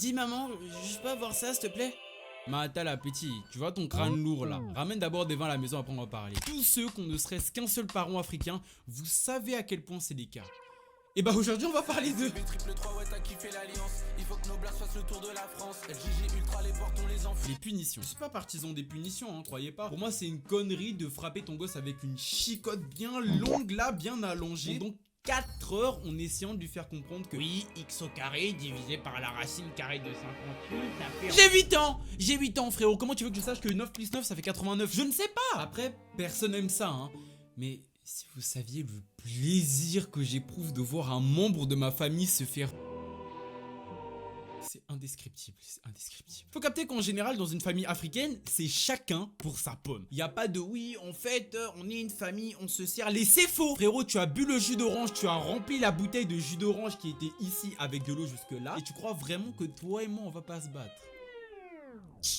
Dis maman, je peux avoir ça s'il te plaît? Mata la petit, tu vois ton crâne lourd là. Ramène d'abord des vins à la maison, après on va parler. Tous ceux qui ne serait-ce qu'un seul parent africain, vous savez à quel point c'est des cas. Et bah aujourd'hui on va parler de... Les punitions. Je suis pas partisan des punitions, hein, croyez pas. Pour moi c'est une connerie de frapper ton gosse avec une chicotte bien longue là, bien allongée. Donc 4 heures en essayant de lui faire comprendre que oui, x au carré divisé par la racine carrée de 58, ça fait... J'ai 8 ans frérot, comment tu veux que je sache que 9 plus 9 ça fait 89? Je ne sais pas. Après, personne aime ça, hein. Mais si vous saviez le plaisir que j'éprouve de voir un membre de ma famille se faire... C'est indescriptible, c'est indescriptible. Faut capter qu'en général, dans une famille africaine, c'est chacun pour sa pomme. Y a pas de oui, en fait, on est une famille, on se sert. C'est faux. Frérot, tu as bu le jus d'orange, tu as rempli la bouteille de jus d'orange qui était ici avec de l'eau jusque là. Et tu crois vraiment que toi et moi, on va pas se battre?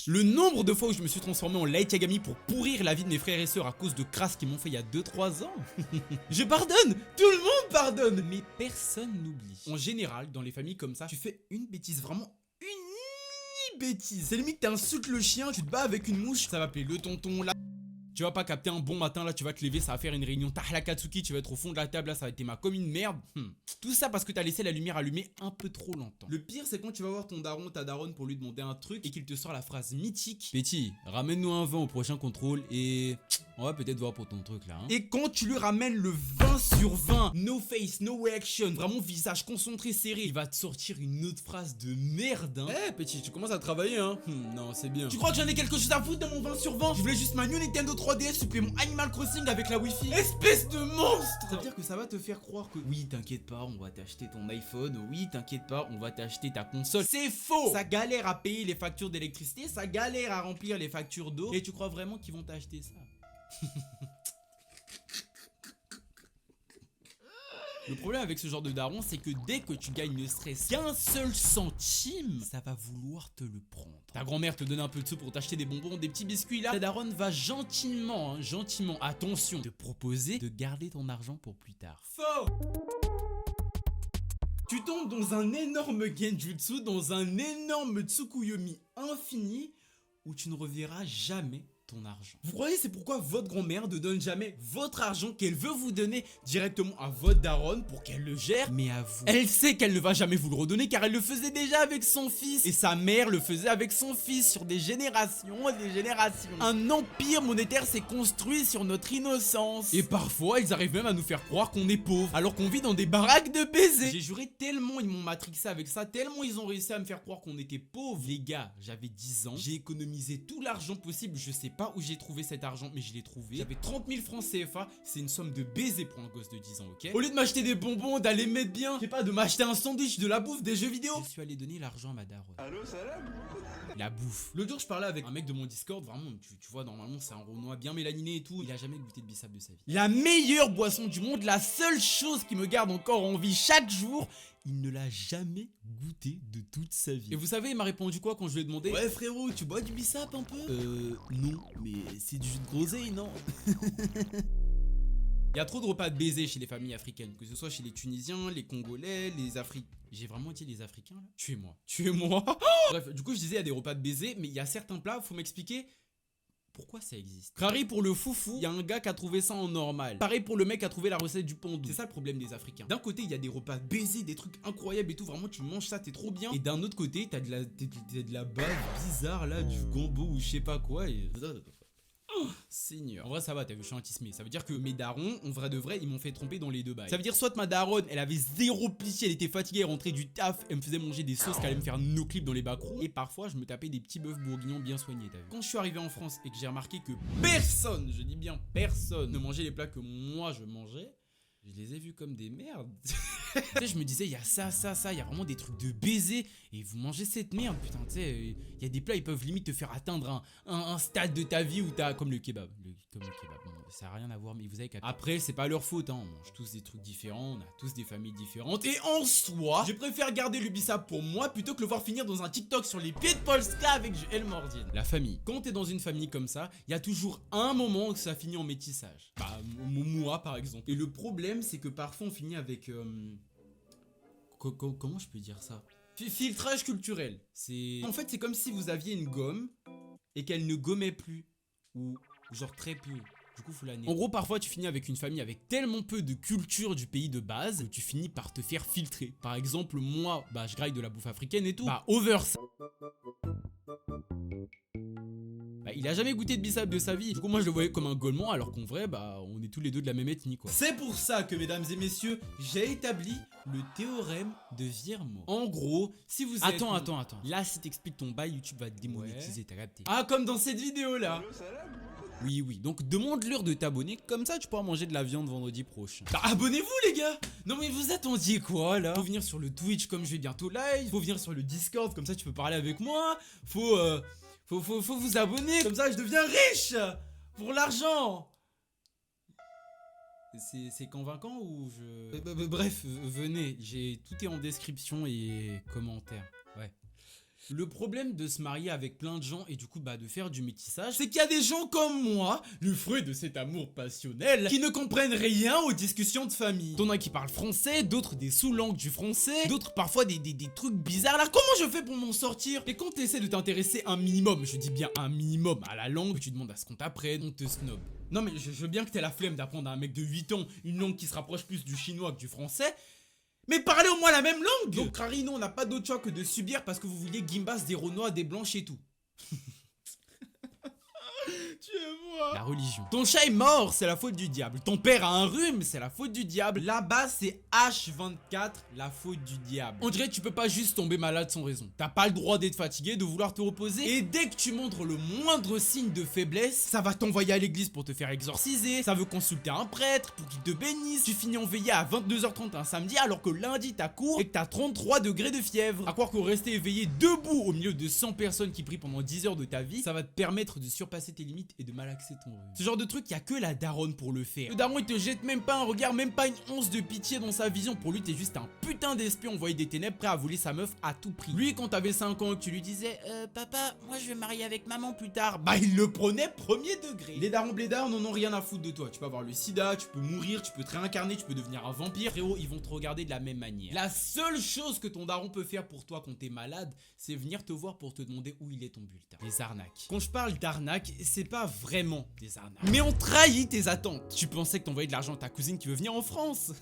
Le nombre de fois où je me suis transformé en Light Yagami pour pourrir la vie de mes frères et sœurs à cause de crasses qu'ils m'ont fait il y a 2-3 ans. Je pardonne, tout le monde pardonne, mais personne n'oublie. En général, dans les familles comme ça, tu fais une bêtise, vraiment une bêtise. C'est limite t'insultes le chien, tu te bats avec une mouche, ça va appeler le tonton là. Tu vas pas capter un bon matin là, tu vas te lever, ça va faire une réunion Tahlakatsuki, tu vas être au fond de la table là, ça va être ma comme une merde. Tout ça parce que t'as laissé la lumière allumée un peu trop longtemps. Le pire c'est quand tu vas voir ton daron, ta daronne pour lui demander un truc et qu'il te sort la phrase mythique: Petit, ramène-nous un vin au prochain contrôle et on va peut-être voir pour ton truc là, hein. Et quand tu lui ramènes le 20 sur 20, no face, no reaction, vraiment visage concentré, serré, il va te sortir une autre phrase de merde, hein. Eh petit, tu commences à travailler, hein. Non, c'est bien. Tu crois que j'en ai quelque chose à foutre de mon 20 sur 20? Je voulais juste ma New Nintendo 3DS supplément Animal Crossing avec la Wi-Fi. Espèce de monstre! Ça veut dire que ça va te faire croire que oui, t'inquiète pas, on va t'acheter ton iPhone. Oui, t'inquiète pas, on va t'acheter ta console. C'est faux! Ça galère à payer les factures d'électricité, ça galère à remplir les factures d'eau. Et tu crois vraiment qu'ils vont t'acheter ça? Le problème avec ce genre de daron, c'est que dès que tu gagnes ne serait-ce qu'un seul centime, ça va vouloir te le prendre. Ta grand-mère te donne un peu de sous pour t'acheter des bonbons, des petits biscuits là. Ta daronne va gentiment, attention, te proposer de garder ton argent pour plus tard. Faux! Tu tombes dans un énorme genjutsu, dans un énorme tsukuyomi infini, où tu ne reverras jamais ton argent. Vous croyez c'est pourquoi votre grand-mère ne donne jamais votre argent qu'elle veut vous donner directement à votre daronne pour qu'elle le gère, mais à vous? Elle sait qu'elle ne va jamais vous le redonner car elle le faisait déjà avec son fils et sa mère le faisait avec son fils sur des générations et des générations. Un empire monétaire s'est construit sur notre innocence et parfois ils arrivent même à nous faire croire qu'on est pauvre alors qu'on vit dans des baraques de baisers. J'ai juré tellement ils m'ont matrixé avec ça, tellement ils ont réussi à me faire croire qu'on était pauvres. Les gars, j'avais 10 ans, j'ai économisé tout l'argent possible, je sais pas où j'ai trouvé cet argent mais je l'ai trouvé. J'avais 30 000 francs CFA, c'est une somme de baiser pour un gosse de 10 ans, ok? Au lieu de m'acheter des bonbons, d'aller mettre bien, je sais pas, de m'acheter un sandwich, de la bouffe, des jeux vidéo, je suis allé donner l'argent à ma daronne. Allô, salam? La bouffe. L'autre jour je parlais avec un mec de mon Discord, vraiment tu vois normalement c'est un Renoir bien mélaniné et tout, il a jamais goûté de bissap de sa vie. La meilleure boisson du monde, la seule chose qui me garde encore en vie chaque jour, il ne l'a jamais goûté de toute sa vie. Et vous savez, il m'a répondu quoi quand je lui ai demandé: ouais frérot, tu bois du bissap un peu? Non, mais c'est du jus de groseille, non? Il y a trop de repas de baiser chez les familles africaines, que ce soit chez les Tunisiens, les Congolais, les Africains. J'ai vraiment dit les Africains là? Tuez-moi. Tuez-moi. Bref, du coup je disais il y a des repas de baiser, mais il y a certains plats, faut m'expliquer pourquoi ça existe. Pareil pour le foufou, il y a un gars qui a trouvé ça en normal. Pareil pour le mec qui a trouvé la recette du pandou. C'est ça le problème des Africains. D'un côté, il y a des repas baisés, des trucs incroyables et tout. Vraiment, tu manges ça, t'es trop bien. Et d'un autre côté, t'as de la base bizarre là, du gombo ou je sais pas quoi. Et... oh, Seigneur. En vrai ça va, t'as vu, je suis antismé. Ça veut dire que mes darons, en vrai de vrai, ils m'ont fait tromper dans les deux bails. Ça veut dire soit ma daronne, elle avait zéro pitié, elle était fatiguée, elle rentrait du taf, elle me faisait manger des sauces qui allaient me faire no clips dans les bacs-roues. Et parfois je me tapais des petits bœufs bourguignons bien soignés, t'as vu. Quand je suis arrivé en France et que j'ai remarqué que personne, je dis bien personne, ne mangeait les plats que moi je mangeais, je les ai vus comme des merdes. Tu sais, je me disais, il y a ça, il y a vraiment des trucs de baiser. Et vous mangez cette merde, putain, tu sais. Il y a des plats, ils peuvent limite te faire atteindre un stade de ta vie où t'as. Comme le kebab. Comme le kebab. Bon, ça n'a rien à voir, mais vous avez capté. Après, c'est pas leur faute, hein. On mange tous des trucs différents, on a tous des familles différentes. Et en soi, je préfère garder le bissap pour moi plutôt que le voir finir dans un TikTok sur les pieds de Polska avec El Mordienne. La famille. Quand t'es dans une famille comme ça, il y a toujours un moment où ça finit en métissage. Bah, moi par exemple. Et le problème, c'est que parfois on finit avec. Comment je peux dire ça? Filtrage culturel. En fait, c'est comme si vous aviez une gomme et qu'elle ne gommait plus. Ou genre très peu. Du coup, faut la nettoyer. En gros, parfois, tu finis avec une famille avec tellement peu de culture du pays de base que tu finis par te faire filtrer. Par exemple, moi, bah, je graille de la bouffe africaine et tout. Bah, over ça. Bah, il a jamais goûté de bissap de sa vie. Du coup, moi, je le voyais comme un Gaulemand, alors qu'en vrai, bah, on est tous les deux de la même ethnie, quoi. C'est pour ça que, mesdames et messieurs, j'ai établi le théorème de Virement. En gros, si vous êtes... Attends. Là, si t'expliques ton bail, YouTube va te démonétiser, t'as capté. Ah, comme dans cette vidéo-là. Oui. Donc demande-leur de t'abonner, comme ça tu pourras manger de la viande vendredi prochain. Bah abonnez-vous les gars. Non mais vous attendiez quoi là? Faut venir sur le Twitch comme je vais bientôt live. Faut venir sur le Discord, comme ça tu peux parler avec moi. Faut vous abonner, comme ça je deviens riche. Pour l'argent. C'est convaincant ou je... Bref, venez, tout est en description et commentaires. Ouais. Le problème de se marier avec plein de gens et du coup bah de faire du métissage, c'est qu'il y a des gens comme moi, le fruit de cet amour passionnel, qui ne comprennent rien aux discussions de famille. T'en as qui parlent français, d'autres des sous-langues du français, d'autres parfois des trucs bizarres. Là, comment je fais pour m'en sortir? Et quand t'essaies de t'intéresser un minimum, je dis bien un minimum à la langue, tu demandes à ce qu'on t'apprenne, on te snob. Non mais je veux bien que t'aies la flemme d'apprendre à un mec de 8 ans une langue qui se rapproche plus du chinois que du français, mais parlez au moins la même langue. Donc Rari, non, on n'a pas d'autre choix que de subir parce que vous vouliez Gimbas, des Renois, des Blanches et tout. Tuez-moi. La religion. Ton chat est mort, c'est la faute du diable. Ton père a un rhume, c'est la faute du diable. Là-bas, c'est H24, la faute du diable. On dirait que tu peux pas juste tomber malade sans raison. T'as pas le droit d'être fatigué, de vouloir te reposer. Et dès que tu montres le moindre signe de faiblesse, ça va t'envoyer à l'église pour te faire exorciser. Ça veut consulter un prêtre pour qu'il te bénisse. Tu finis en veillée à 22h30 un samedi alors que lundi t'as cours et que t'as 33 degrés de fièvre. À croire que rester éveillé debout au milieu de 100 personnes qui prient pendant 10 heures de ta vie, ça va te permettre de surpasser tes limites et de malaxer ton rhume. Ce genre de truc, y a que la daronne pour le faire. Le daron il te jette même pas un regard, même pas une once de pitié dans sa vision. Pour lui t'es juste un putain d'espion envoyé des ténèbres prêt à voler sa meuf à tout prix. Lui quand t'avais 5 ans et que tu lui disais papa moi je vais me marier avec maman plus tard, bah il le prenait premier degré. Les darons blédards n'en ont rien à foutre de toi. Tu peux avoir le sida, tu peux mourir, tu peux te réincarner, tu peux devenir un vampire. Frérot, ils vont te regarder de la même manière. La seule chose que ton daron peut faire pour toi quand t'es malade, c'est venir te voir pour te demander où il est ton bulletin. Les arnaques. Quand je parle d'arnaques, c'est pas vraiment des arnaques, mais on trahit tes attentes. Tu pensais que t'envoyais de l'argent à ta cousine qui veut venir en France.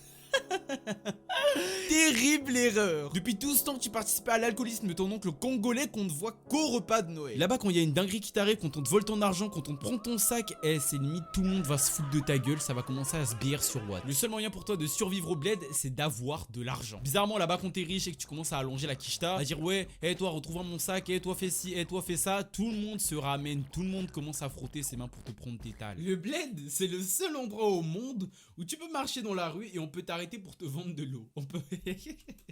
Terrible erreur. Depuis tout ce temps que tu participais à l'alcoolisme de ton oncle congolais qu'on ne voit qu'au repas de Noël. Là-bas quand il y a une dinguerie qui t'arrive, quand on te vole ton argent, quand on te prend ton sac, c'est limite tout le monde va se foutre de ta gueule, ça va commencer à se bière sur Watt. Le seul moyen pour toi de survivre au bled, c'est d'avoir de l'argent. Bizarrement là-bas quand t'es riche et que tu commences à allonger la quicheta, à dire ouais, toi retrouve mon sac, toi fais ci, toi fais ça, tout le monde se ramène, tout le monde commence à frotter ses mains pour te prendre tes tales. Le bled, c'est le seul endroit au monde où tu peux marcher dans la rue et on peut t'arrêter pour te vendre de l'eau. On peut...